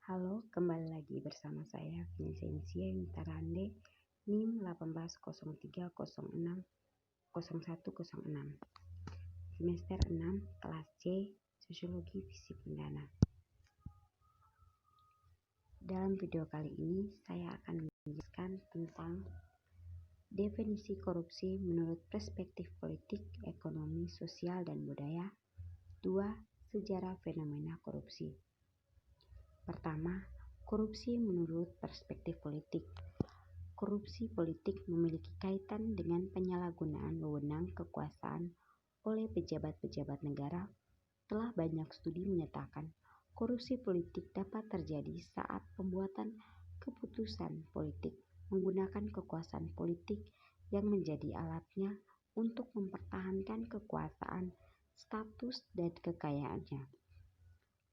Halo, kembali lagi bersama saya Vincentia Yutarande, NIM 1803060106, semester 6, kelas C, Sosiologi Fisik Pidana. Dalam video kali ini, saya akan menjelaskan tentang definisi korupsi menurut perspektif politik, ekonomi, sosial, dan budaya. 2. Sejarah fenomena korupsi. Pertama, korupsi menurut perspektif politik. Korupsi politik memiliki kaitan dengan penyalahgunaan wewenang kekuasaan oleh pejabat-pejabat negara. Telah banyak studi menyatakan korupsi politik dapat terjadi saat pembuatan keputusan politik menggunakan kekuasaan politik yang menjadi alatnya untuk mempertahankan kekuasaan, status, dan kekayaannya.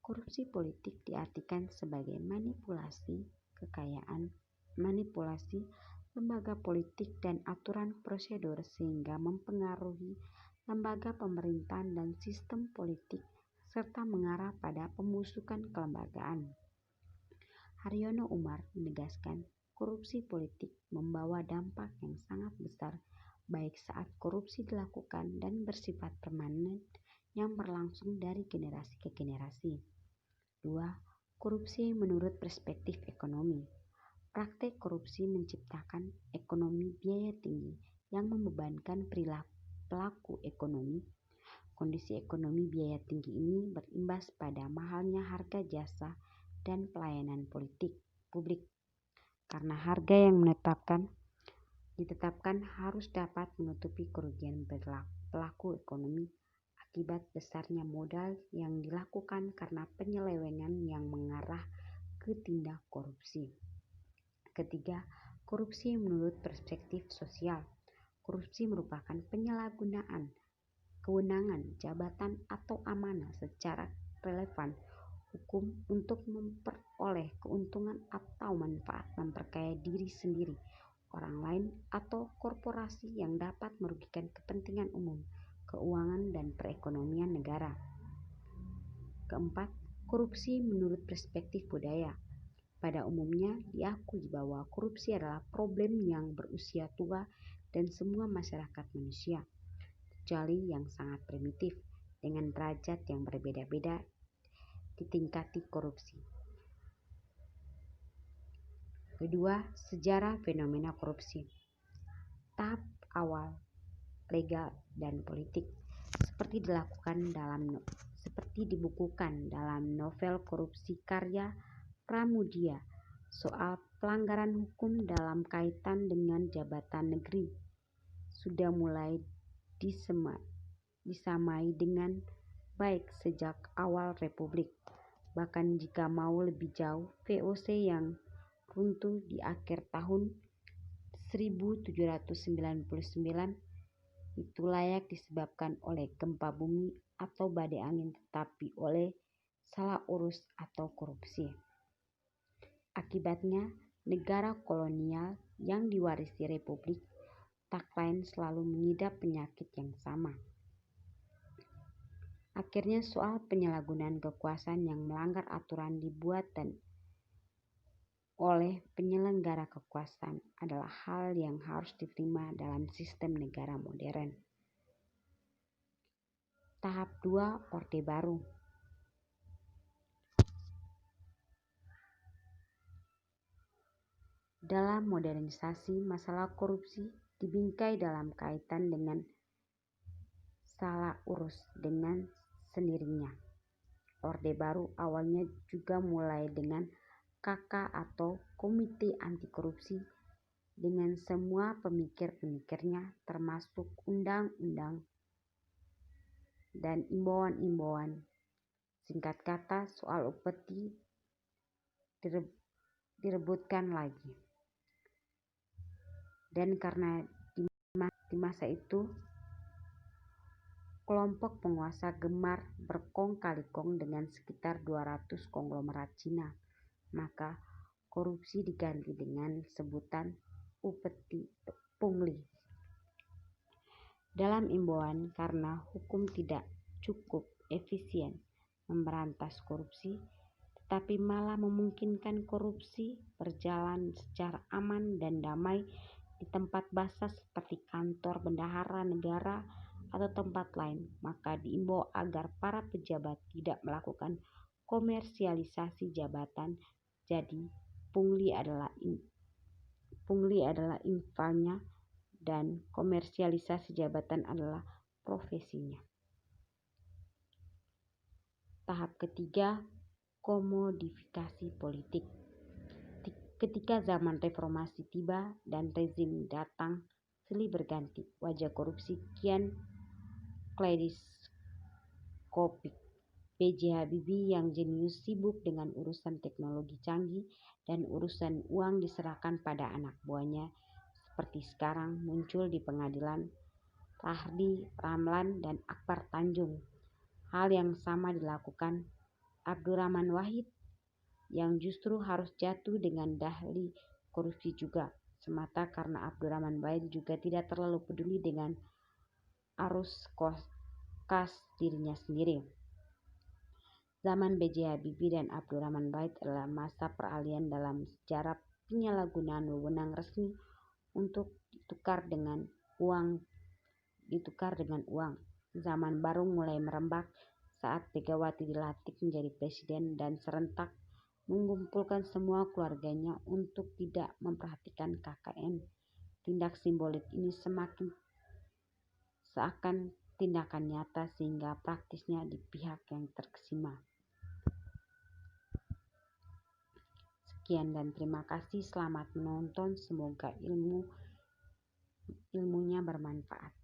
Korupsi politik diartikan sebagai manipulasi kekayaan, manipulasi lembaga politik dan aturan prosedur sehingga mempengaruhi lembaga pemerintahan dan sistem politik serta mengarah pada pembusukan kelembagaan. Haryono Umar menegaskan korupsi politik membawa dampak yang sangat besar baik saat korupsi dilakukan dan bersifat permanen yang berlangsung dari generasi ke generasi. 2. Korupsi menurut perspektif ekonomi. Praktek korupsi menciptakan ekonomi biaya tinggi yang membebankan pelaku ekonomi. Kondisi ekonomi biaya tinggi ini berimbas pada mahalnya harga jasa dan pelayanan publik. Karena harga yang ditetapkan harus dapat menutupi kerugian pelaku ekonomi akibat besarnya modal yang dilakukan karena penyelewengan yang mengarah ke tindak korupsi. Ketiga, korupsi menurut perspektif sosial. Korupsi merupakan penyalahgunaan kewenangan, jabatan, atau amanah secara relevan hukum untuk memperoleh keuntungan atau manfaat memperkaya diri sendiri, orang lain, atau korporasi yang dapat merugikan kepentingan umum, keuangan, dan perekonomian negara. Keempat, korupsi menurut perspektif budaya. Pada umumnya diakui bahwa korupsi adalah problem yang berusia tua dan semua masyarakat manusia, kecuali yang sangat primitif dengan derajat yang berbeda-beda ditingkati korupsi. Kedua, sejarah fenomena korupsi. Tahap awal legal dan politik seperti dibukukan dalam novel Korupsi karya Pramudia soal pelanggaran hukum dalam kaitan dengan jabatan negeri sudah mulai disamai dengan baik sejak awal Republik. Bahkan jika mau lebih jauh, VOC yang runtuh di akhir tahun 1799 itu layak disebabkan oleh gempa bumi atau badai angin, tetapi oleh salah urus atau korupsi. Akibatnya, negara kolonial yang diwarisi Republik tak lain selalu mengidap penyakit yang sama. Akhirnya soal penyalahgunaan kekuasaan yang melanggar aturan dibuat dan oleh penyelenggara kekuasaan adalah hal yang harus diterima dalam sistem negara modern. Tahap 2, Orde Baru. Dalam modernisasi, masalah korupsi dibingkai dalam kaitan dengan salah urus dengan sendirinya. Orde Baru awalnya juga mulai dengan KK atau Komite Anti Korupsi dengan semua pemikir-pemikirnya termasuk undang-undang dan imbauan-imbauan. Singkat kata, soal upeti direbutkan lagi. Dan karena di masa itu kelompok penguasa gemar berkong kali kong dengan sekitar 200 konglomerat Cina, maka korupsi diganti dengan sebutan upeti pungli. Dalam imbauan, karena hukum tidak cukup efisien memberantas korupsi, tetapi malah memungkinkan korupsi berjalan secara aman dan damai di tempat basah seperti kantor bendahara negara atau tempat lain. Maka diimbau agar para pejabat tidak melakukan komersialisasi jabatan. Jadi pungli adalah infalnya dan komersialisasi jabatan adalah profesinya. Tahap ketiga, komodifikasi politik. Ketika zaman reformasi tiba dan rezim datang silih berganti, wajah korupsi kian kaleidoskopik. B.J. Habibie yang jenius sibuk dengan urusan teknologi canggih dan urusan uang diserahkan pada anak buahnya, seperti sekarang muncul di pengadilan Rahdi Ramlan dan Akbar Tanjung. Hal yang sama dilakukan Abdurrahman Wahid yang justru harus jatuh dengan dahli korupsi juga, semata karena Abdurrahman Wahid juga tidak terlalu peduli dengan arus kas dirinya sendiri. Zaman B.J. Habibie dan Abdurrahman Wahid adalah masa peralihan dalam sejarah penyalahgunaan wewenang resmi untuk ditukar dengan uang. Zaman baru mulai merembak saat Megawati dilantik menjadi presiden dan serentak mengumpulkan semua keluarganya untuk tidak memperhatikan KKN. Tindak simbolik ini semakin seakan tindakan nyata sehingga praktisnya di pihak yang terkesima. Sekian dan terima kasih. Selamat menonton. Semoga ilmunya bermanfaat.